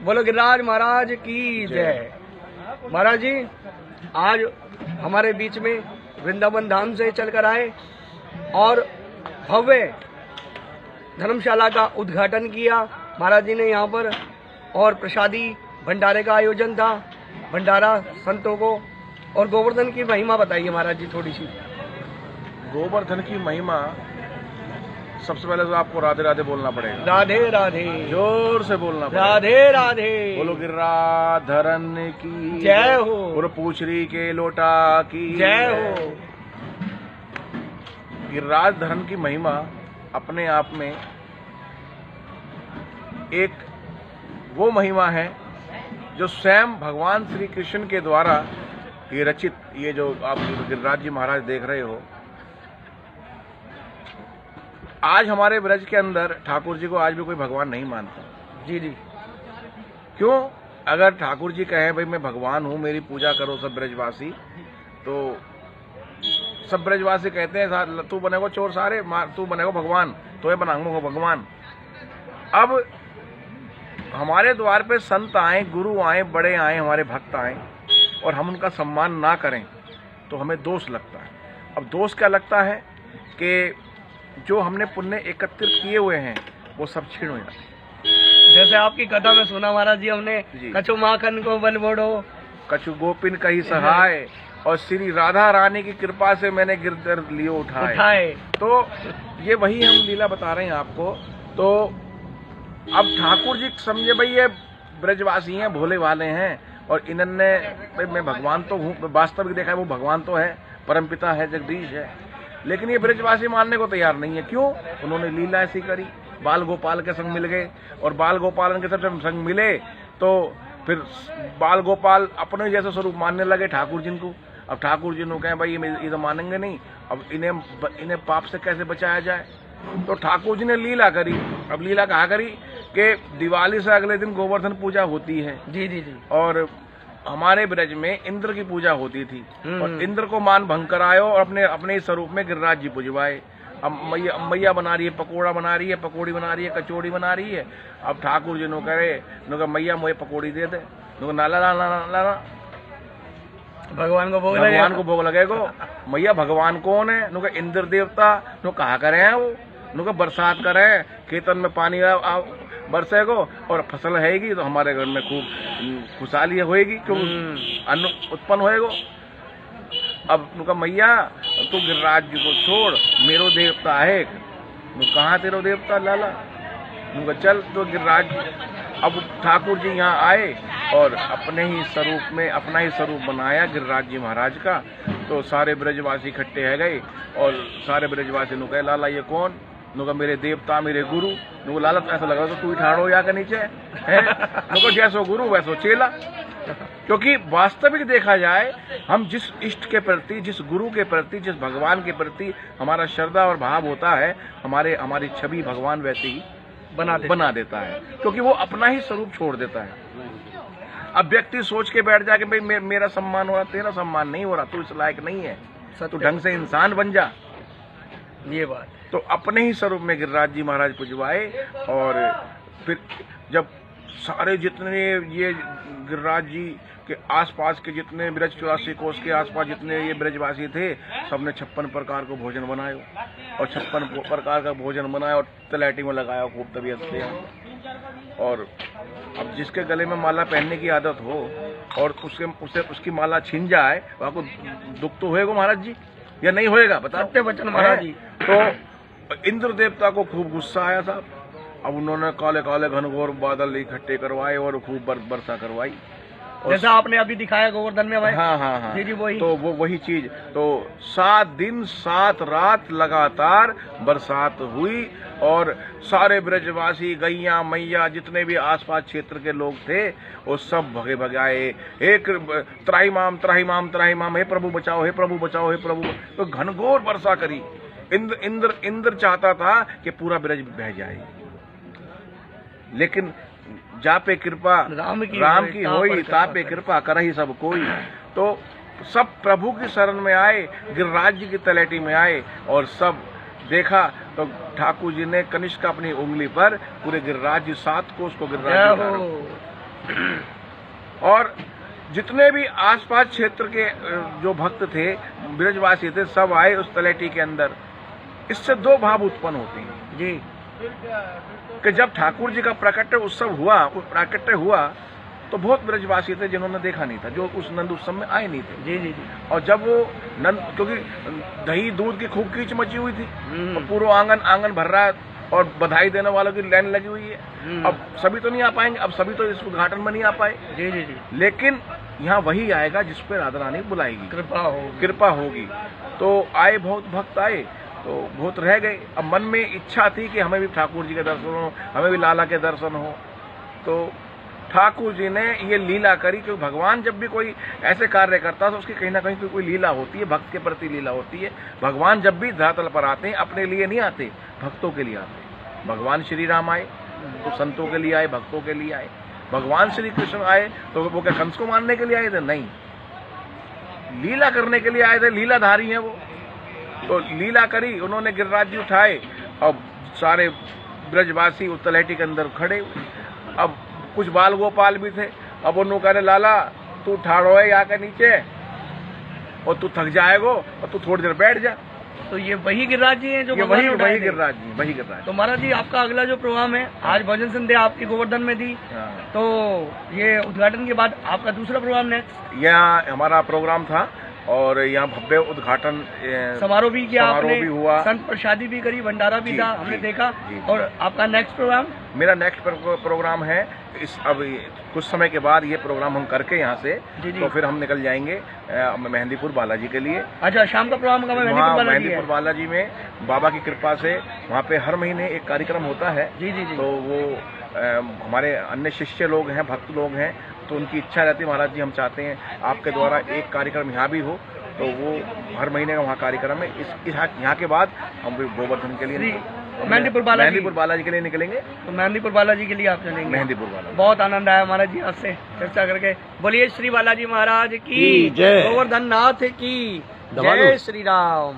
बोलो गिरिराज महाराज की जय। महाराज जी आज हमारे बीच में वृंदावन धाम से चलकर आए और भव्य धर्मशाला का उद्घाटन किया महाराज जी ने यहाँ पर, और प्रसादी भंडारे का आयोजन था, भंडारा संतों को। और गोवर्धन की महिमा बताइए महाराज जी थोड़ी सी। गोवर्धन की महिमा, सबसे पहले तो आपको राधे राधे बोलना पड़ेगा। राधे राधे, जोर से बोलना पड़ेगा। राधे राधे। बोलो गिरिराधरन की जय हो। बोलो पूछरी के लोटा की जय हो। गिरिराधरन की महिमा अपने आप में एक वो महिमा है जो स्वयं भगवान श्री कृष्ण के द्वारा ये रचित, ये जो आप गिरिराज जी महाराज देख रहे हो, आज हमारे ब्रज के अंदर ठाकुर जी को आज भी कोई भगवान नहीं मानता। जी जी। क्यों? अगर ठाकुर जी कहें भाई मैं भगवान हूं, मेरी पूजा करो सब ब्रजवासी, तो सब ब्रजवासी कहते हैं तू बनेगा चोर सारे, तू बनेगा भगवान, तो ये बनाऊंगा भगवान। अब हमारे द्वार पे संत आए, गुरु आए, बड़े आए, हमारे भक्त आए और हम उनका सम्मान ना करें तो हमें दोष लगता है। अब दोष क्या लगता है कि जो हमने पुण्य एकत्रित किए हुए हैं वो सब छीन हो जाते। जैसे आपकी कथा में सुना महाराज जी हमने, कछु माखन को बल बोड़ो, कछु गोपिन कही सहाय, और श्री राधा रानी की कृपा से मैंने गिरधर लियो उठाए। तो ये वही हम लीला बता रहे हैं आपको। तो अब ठाकुर जी समझे भाई ये ब्रजवासी हैं, भोले वाले हैं, और इन्होंने भाई मैं भगवान तो हूँ, वास्तविक देखा है वो भगवान तो है, परमपिता है, जगदीश है, लेकिन ये ब्रजवासी मानने को तैयार नहीं है। क्यों? उन्होंने लीला ऐसी करी, बाल गोपाल के संग मिल गए, और बाल गोपालन के सब संग मिले तो फिर बाल गोपाल अपने जैसा स्वरूप मानने लगे ठाकुर जी को। अब ठाकुर जी ने कहें भाई ये तो मानेंगे नहीं, अब इन्हें पाप से कैसे बचाया जाए। तो ठाकुर जी ने लीला करी। अब लीला कहा करी कि दिवाली से अगले दिन गोवर्धन पूजा होती है। जी जी जी। और हमारे ब्रज में इंद्र की पूजा होती थी, और इंद्र को मान भंग करायो और अपने स्वरूप में गिरिराज जी पुजवाए। अब मैया बना रही है, पकोड़ा बना रही है, पकौड़ी बना रही है, कचौड़ी बना रही है। अब ठाकुर जी नो करे मैया मुझे पकौड़ी दे दे, नाला नाला भगवान को भोग लगेगो। मैया भगवान कौन है? नुका इंद्र देवता। नो कहा करे हैं वो, नुका बरसात करे, खेतन में पानी बरसेगो और फसल हैगी तो हमारे घर में खूब खुशहाली होएगी, क्यों अन्न उत्पन्न होएगो। अब नुका मैया तू गिरिराज जी को छोड़, मेरो देवता है। कहाँ तेरो देवता लाला? नुका चल तो गिरिराज। अब ठाकुर जी यहाँ आए और अपने ही स्वरूप में अपना ही स्वरूप बनाया गिरिराज जी महाराज का। तो सारे ब्रजवासी इकट्ठे है गए और सारे ब्रजवासी नु कहे लाला ये कौन? नुका मेरे देवता, मेरे गुरु। नुका लाला ऐसा लगा तो तू ही ठाड़ो या के नीचे है। नुका जैसो गुरु वैसो चेला। क्योंकि वास्तविक देखा जाए, हम जिस इष्ट के प्रति, जिस गुरु के प्रति, जिस भगवान के प्रति हमारा श्रद्धा और भाव होता है, हमारी छवि भगवान वैसे ही बना देता है, क्योंकि वो अपना ही स्वरूप छोड़ देता है। अब व्यक्ति सोच के बैठ जाके भाई मेरा सम्मान हो रहा, तेरा सम्मान नहीं हो रहा, तू इस लायक नहीं है, तू ढंग से इंसान बन जा। ये बात तो अपने ही स्वरूप में गिरिराज जी महाराज पुजवाए। और फिर जब सारे जितने ये गिरिराज जी के आसपास के जितने ब्रज 84 कोस के आसपास जितने ये ब्रजवासी थे, सबने 56 प्रकार को भोजन बनायो, और 56 प्रकार का भोजन बनाया और तलैटी में लगाया खूब तबीयत से। और अब जिसके गले में माला पहनने की आदत हो और उसकी माला छिन जाए, वहाँ को दुख तो होएगा महाराज जी, या नहीं होएगा? बता। सत्य वचन महाराज जी। तो इंद्र देवता को खूब गुस्सा आया था। अब उन्होंने काले काले घनघोर बादल इकट्ठे करवाए और खूब वर्षा करवाई, जैसा आपने अभी दिखाया गोवर्धन में भाई। हाँ। जी वही। तो वो वही चीज। तो 7 दिन 7 रात लगातार बरसात हुई, और सारे ब्रजवासी, गैया मैया, जितने भी आसपास क्षेत्र के लोग थे, वो सब भगे आए, एक त्राहिमाम त्राहिमाम त्राहिमाम, हे प्रभु बचाओ, हे प्रभु बचाओ, हे प्रभु। तो घनघोर वर्षा करी। इंद्र चाहता था कि पूरा ब्रज बह जाए, लेकिन जापे कृपा राम की होई, तापे कृपा करही सब कोई। तो सब प्रभु की शरण में आए, गिरिराज जी की तलैटी में आए, और सब देखा तो ठाकुर जी ने कनिष्क अपनी उंगली पर पूरे गिरिराज जी 7 कोस को गिरिराज जी और जितने भी आसपास क्षेत्र के जो भक्त थे, ब्रजवासी थे, सब आए उस तलेटी के अंदर। इससे दो भाव उत्पन्न होते हैं जी, कि जब ठाकुर जी का प्राकट्य उत्सव हुआ, प्राकट्य हुआ, तो बहुत ब्रजवासी थे जिन्होंने देखा नहीं था, जो उस नंद उत्सव में आए नहीं थे। जी जी जी। और जब वो नंद, क्योंकि दही दूध की खूब कीच मची हुई थी और पूरा आंगन भर रहा है और बधाई देने वालों की लाइन लगी हुई है। अब सभी तो नहीं आ पाएंगे, अब सभी तो इस उद्घाटन में नहीं आ पाए। जी जी जी। लेकिन यहाँ वही आएगा जिस पे राधा रानी बुलाएगी, कृपा होगी। तो आए, बहुत भक्त आए, तो बहुत रह गए। अब मन में इच्छा थी कि हमें भी ठाकुर जी के दर्शन हो, हमें भी लाला के दर्शन हो। तो ठाकुर जी ने ये लीला करी, क्योंकि भगवान जब भी कोई ऐसे कार्य करता है तो उसकी कहीं ना कहीं कोई लीला होती है, भक्त के प्रति लीला होती है। भगवान जब भी धरातल पर आते हैं अपने लिए नहीं आते, भक्तों के लिए आते हैं। भगवान श्री राम आए तो संतों के लिए आए, भक्तों के लिए आए। भगवान श्री कृष्ण आए तो वो क्या कंस को मारने के लिए आए थे? नहीं, लीला करने के लिए आए थे, लीलाधारी हैं वो। तो लीला करी उन्होंने, गिरिराज जी उठाए, अब सारे ब्रजवासी उस तलहटी के अंदर खड़े हुए। अब कुछ बाल गोपाल भी थे, अब उन्होंने कहा, लाला तू ठाड़ो है यहाँ के नीचे और तू थक जाएगो और तू थोड़ी देर बैठ जा। तो ये वही गिरिराज जी हैं जो ये वही गिरिराज जी, वही गिरिराज। तो महाराज जी, आपका अगला जो प्रोग्राम है, आज भजन संध्या आपकी गोवर्धन में थी, तो ये उद्घाटन के बाद आपका दूसरा प्रोग्राम नेक्स्ट? यहाँ हमारा प्रोग्राम था और यहाँ भव्य उद्घाटन समारोह भी किया आपने, भी हुआ, संत प्रसादी भी करी, भंडारा भी था, हमने देखा। और आपका नेक्स्ट प्रोग्राम? मेरा नेक्स्ट प्रोग्राम है अब कुछ समय के बाद, ये प्रोग्राम हम करके यहाँ से तो फिर हम निकल जाएंगे मेहंदीपुर बालाजी के लिए। अच्छा, शाम का प्रोग्राम का मेहंदीपुर बालाजी में बाबा की कृपा से वहाँ पे हर महीने एक कार्यक्रम होता है। जी जी जी। तो वो हमारे अन्य शिष्य लोग हैं, भक्त लोग हैं, तो उनकी इच्छा रहती है, महाराज जी हम चाहते हैं आपके द्वारा एक कार्यक्रम यहाँ भी हो। तो वो हर महीने का वहाँ कार्यक्रम है। यहाँ के बाद हम गोवर्धन के लिए मेहंदीपुर बालाजी के लिए निकलेंगे। तो मेहंदीपुर बालाजी के लिए आप चलेंगे? मेहंदीपुर बालाजी। बहुत आनंद आया महाराज जी आपसे चर्चा करके। बोलिए श्री बालाजी महाराज की जय, गोवर्धन नाथ की जय, श्री राम।